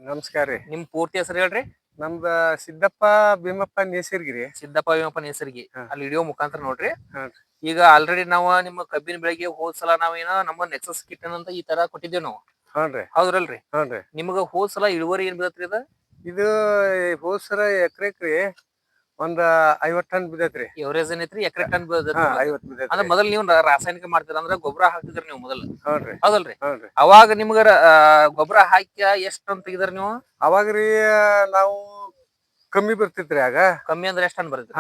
ನಮಸ್ಕಾರ ರೀ. ನಿಮ್ ಪೂರ್ತಿ ಹೆಸರು ಹೇಳ್ರಿ. ನಮ್ದ ಸಿದ್ದಪ್ಪ ಭೀಮಪ್ಪ ನೇಸರ್ಗಿರಿ. ಸಿದ್ದಪ್ಪ ಭೀಮಪ್ಪ ನೇಸರ್ಗಿ. ಅಲ್ಲಿ ವಿಡಿಯೋ ಮುಖಾಂತರ ನೋಡ್ರಿ. ಹಾಂ. ಈಗ ಆಲ್ರೆಡಿ ನಾವು ನಿಮ್ಮ ಕಬ್ಬಿನ ಬೆಳೆಗೆ ಹೋದ್ಸಲ ನಾವೇನೋ ನಮ್ಮ ನೆಕ್ಸಸ್ ಕಿಟ್ ಅಂತ ಈ ತರ ಕೊಟ್ಟಿದ್ದೇವ್ ನಾವು. ಹ್ಞೂನ್ರಿ. ಹೌದ್ರಲ್ರಿ? ಹ್ಞೂನ್ರಿ. ನಿಮ್ಗ ಹೋದ್ಸಲ ಇಳುವರಿ ಏನ್ ಬೀಳತ್ರಿ ಅದ? ಇದು ಹೋದ್ ಸರ ಎಕರೆಕ್ರಿ ಒಂದ್ 50 ಟನ್ ಬಿದ್ದೈತ್ರಿ. ಎವರೇಜ್ ಏನೈತ್ರಿ? ಎಕರೆ ಟನ್ ಬೀಳತೈತ್ರಿ. 50 ಬಿದ್ದೈತ್ರಿ. ಅಂದ್ರೆ ಮೊದಲ್ ನೀವು ರಾಸಾಯನಿಕ ಮಾಡ್ತೀರ ಅಂದ್ರೆ ಗೊಬ್ಬರ ಹಾಕ್ತಿದ್ರಿ ನೀವು ಮೊದಲು. ಹ್ಞೂನ್ರಿ. ಹೌದಲ್ರಿ? ಹ್ಞೂನ್ರಿ. ಅವಾಗ ನಿಮ್ಗ ಗೊಬ್ಬರ ಹಾಕಿ ಎಷ್ಟ್ ಟನ್ ತೆಗಿದ್ರಿ ನೀವು? ಅವಾಗ್ರಿ ನಾವು ಕಮ್ಮಿ ಬರ್ತಿತ್ರಿ ಆಗ. ಕಮ್ಮಿ ಅಂದ್ರೆ ಎಷ್ಟ್ ಟನ್ ಬರ್ತೈತ್ರಿ?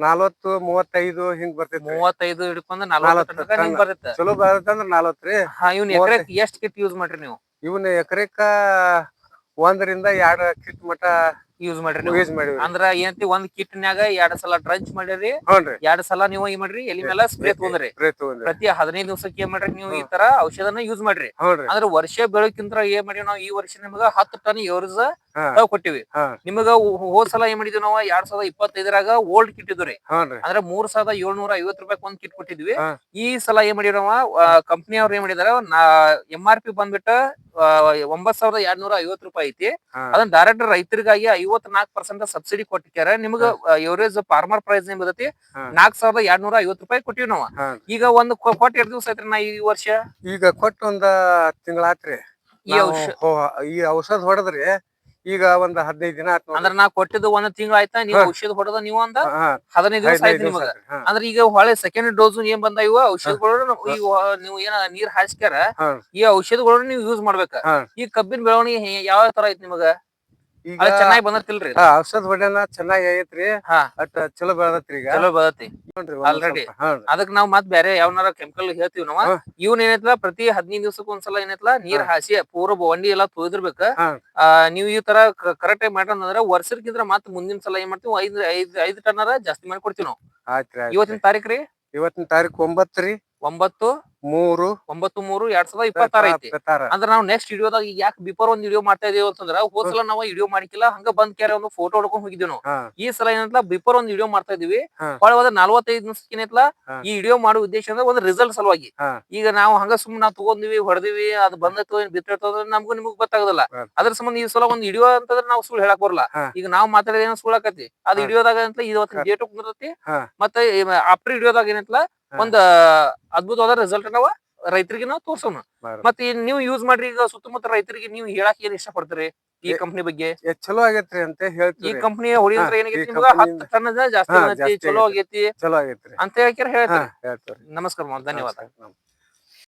40 35 ಹಿಂಗ್ ಬರ್ತಿತ್ರಿ. 35 ಹಿಡ್ಕೊಂಡ್ 40 ಟನ್ ಹಿಂಗ್ ಬರ್ತೈತೆ. ಚಲೋ ಬರ್ತಂದ್ರ 40 ರೀ. ಇವ್ನ ಎಕರೆಕ್ ಎಷ್ಟ್ ಕಿಟ್ ಯೂಸ್ ಮಾಡ್ರಿ ನೀವು? ಇವನ್ ಎಕರೆಕ 1 ರಿಂದ 2 ಕಿಟ್ ಮಟ ಯೂಸ್ ಮಾಡ್ರಿ ನೀವು. ಯೂಸ್ ಮಾಡಿವ್ರಿ. ಅಂದ್ರ ಏನಂತಿ ಒಂದ್ ಕಿಟ್ ನ್ಯಾಗ 2 ಸಲ ಡ್ರಂಚ್ ಮಾಡಿರಿ. ಹ್ಞೂನ್ರಿ. 2 ಸಲ ನೀವು ಏನ್ ಮಾಡ್ರಿ ಎಲಿ ಮೇಲೆ ಸ್ಪ್ರೇ ತಗೊಂಡ್ರಿ. ಪ್ರತಿ 15 ದಿವಸಕ್ಕೆ ಏನ್ ಮಾಡ್ರಿ ನೀವು ಈ ತರ ಔಷಧನ ಯೂಸ್ ಮಾಡ್ರಿ. ಹ್ಞೂನ್ರಿ. ಅಂದ್ರೆ ವರ್ಷ ಬೆಳಕಿಂತ ಏನ್ ಮಾಡಿವಿ ನಾವು ಈ ವರ್ಷ ನಿಮ್ಗ 10 ಟನ್ ಎವರೇಜ್ ಕೊಟ್ಟಿವಿ. ನಿಮಗ ಹೋದ್ ಸಲ ಏನ್ ಮಾಡಿದ್ವಿ ನಾವು 2025ರಾಗ ಓಲ್ಡ್ ಕಿಟ್ ಇದ್ರಿ. ಅಂದ್ರೆ 3750 ರೂಪಾಯಿ ಒಂದ್ ಕಿಟ್ ಕೊಟ್ಟಿದ್ವಿ. ಈ ಸಲ ಏನ್ ಮಾಡಿವಿ ನಾವು ಕಂಪನಿ ಅವ್ರು ಏನ್ ಮಾಡಿದಾರ MRP ಬಂದ್ಬಿಟ್ಟು 9250 ರೂಪಾಯಿ ಐತಿ. ಅದನ್ನ ಡೈರೆಕ್ಟ್ ರೈತರಿಗಾಗಿ 54% ಸಬ್ಸಿಡಿ ಕೊಟ್ಟಿಕ್ಯಾರ. ನಿಮ್ಗ ಎವರೇಜ್ ಫಾರ್ಮರ್ ಪ್ರೈಸ್ ಏನ್ ಬರ್ತೈತಿ 4250 ರೂಪಾಯಿ ಕೊಟ್ಟಿವಿ ನಾವು. ಈಗ ಒಂದ್ ಕೊಟ್ಟು ಎಷ್ಟು ದಿವಸ ಐತ್ರಿ ನಾ ಈ ವರ್ಷ? ಈಗ ಕೊಟ್ಟು ಒಂದ್ ತಿಂಗಳಾತ್ರಿ. ಈ ಔಷಧ ಹೊಡೆದ್ರಿ ಈಗ ಒಂದ್ 15 ದಿನ ಆತ್. ಅಂದ್ರ ನಾ ಕೊಟ್ಟಿದ್ದು ಒಂದ್ ತಿಂಗಳ ಆಯ್ತಾ? ನೀವು ಔಷಧ ಹೊಡೆದ ನೀವು ಒಂದ್ 15 ದಿವಸ ಆಯ್ತು ನಿಮಗ. ಅಂದ್ರೆ ಈಗ ಹೊಳೆ ಸೆಕೆಂಡ್ ಡೋಸ್ ಏನ್ ಬಂದ ಇವ ಔಷಧಗಳು ನೀವು ಏನ ನೀರ್ ಹಾಯಿಸ್ಕ್ಯಾರ ಈ ಔಷಧಗಳನ್ನ ನೀವು ಯೂಸ್ ಮಾಡ್ಬೇಕ. ಈ ಕಬ್ಬಿನ ಬೆಳವಣಿಗೆ ಯಾವ ತರ ಐತಿ ನಿಮಗ? ಈಗ ಚೆನ್ನಾಗಿ ಬಂದತಿಲ್ರಿ? ಔಷಧ ಹೊಡೆನ ಚೆನ್ನಾಗಿ ಆಗೈತ್ರಿ. ಅಟ್ ಚಲೋ ಬೆಳದತ್ರಿ ಈಗ. ಚಲೋ ಬೆಳತಿ ಆಲ್ರೆಡಿ. ಅದಕ್ ನಾವ್ ಮತ್ ಬೇರೆ ಯಾವನಾರ ಕೆಮಿಕಲ್ ಹೇಳ್ತೀವಿ ನಾವ. ಇವ್ನ ಏನೈತ್ಲ ಪ್ರತಿ 15 ದಿವಸಕ್ಕೆ ಒಂದ್ಸಲ ಏನೈತ್ಲ ನೀರ್ ಹಾಸಿ ಪೂರ ಬಂಡಿ ಎಲ್ಲಾ ತೊಯ್ದಿರ್ಬೇಕ. ನೀವ್ ಈ ತರ ಕರೆಕ್ಟ್ ಆಗಿ ಮಾಡ್ರಂದ್ರ ವರ್ಷಕ್ಕಿಂತ ಮತ್ ಮುಂದಿನ ಸಲ ಏನ್ ಮಾಡ್ತೀವಿ 5 ಟನ್ನರ ಜಾಸ್ತಿ ಮಾಡಿ ಕೊಡ್ತೀವಿ ನಾವು. ಇವತ್ತಿನ ತಾರೀಖ್ ರೀ? ಇವತ್ತಿನ ತಾರೀಕು 9 ರೀ. 9/3/2026 ಐತಿ. ಅಂದ್ರ ನಾವು ನೆಕ್ಸ್ಟ್ ವಿಡಿಯೋದಾಗ ಯಾಕೆ ಬಿಫೋರ್ ಒಂದ್ ವಿಡಿಯೋ ಮಾಡ್ತಾ ಇದೀವಿ ಅಂತಂದ್ರ ಹೋದ್ ಸಲ ನಾವು ವಿಡಿಯೋ ಮಾಡಿಕಿಲ್ಲ ಹಂಗ ಬಂದ್ ಕ್ಯಾರ ಒಂದು ಫೋಟೋ ಹೊಡ್ಕೊಂಡ್ ಹೋಗಿದ್ವಿ ನಾವು. ಈ ಸಲ ಏನಂತಲ್ಲ ಬಿಫೋರ್ ಒಂದ್ ವಿಡಿಯೋ ಮಾಡ್ತಾ ಇದೀವಿ. ಹೊಳ 45 ನಿಮಿಷಕ್ಕೆ ಏನೈತ್ಲ ಈ ವಿಡಿಯೋ ಮಾಡೋ ಉದ್ದೇಶ ಅಂದ್ರೆ ಒಂದ್ ರಿಸಲ್ಟ್ ಸಲುವಾಗಿ. ಈಗ ನಾವು ಹಂಗ ಸುಮ್ಮನೆ ನಾವು ತಗೊಂಡಿವಿ ಹೊಡೆದಿವಿ ಅದು ಬಂದೈತೋ ಏನ್ ಬಿತ್ತಿರ್ತೋ ಅಂದ್ರೆ ನಮಗೂ ನಿಮಗ್ ಗೊತ್ತಾಗೋದಿಲ್ಲ. ಅದ್ರ ಸಂಬಂಧ ಈ ಸಲ ಒಂದ್ ವಿಡಿಯೋ ಅಂತಂದ್ರೆ ನಾವು ಸುಳ್ಳು ಹೇಳಕ್ ಬರಲ್ಲ. ಈಗ ನಾವು ಮಾತಾಡಿದ ಏನೋ ಸುಳ್ಳು ಆಕತಿ. ಅದ್ ವಿಡಿಯೋದಾಗ ಅಂತ ಇವತ್ತಿನ ಡೇಟ್ ಕುಂದಿರ್ತೈತಿ. ಮತ್ತೆ ಆಫ್ಟರ್ ವಿಡಿಯೋದಾಗ ಏನೈತ್ಲ ಒಂದ್ ಅದ್ಭುತವಾದ ರಿಸಲ್ಟ್ ನಾವ ರೈತರಿಗೆ ನಾವು ತೋರ್ಸೋಣ. ಮತ್ತೆ ನೀವು ಯೂಸ್ ಮಾಡ್ರಿ. ಈಗ ಸುತ್ತಮುತ್ತ ರೈತರಿಗೆ ನೀವು ಹೇಳಕ್ ಏನ್ ಇಷ್ಟ ಪಡ್ತೀರಿ ಈ ಕಂಪನಿ ಬಗ್ಗೆ? ಚಲೋ ಆಗೈತ್ರಿ ಅಂತ ಹೇಳ್ತೀವಿ. ಈ ಕಂಪನಿ ಹೊಡಿದ್ರ ಏನಾಗೈತಿ ನಿಮ್ಗ 10 ಟನ್ ಜಾಸ್ತಿ ಬಂದೈತಿ, ಚಲೋ ಆಗೈತಿ ಚಲೋ ಆಗೈತ್ರಿ ಅಂತ ಹೇಳ್ತಾರೆ. ನಮಸ್ಕಾರ, ಧನ್ಯವಾದ.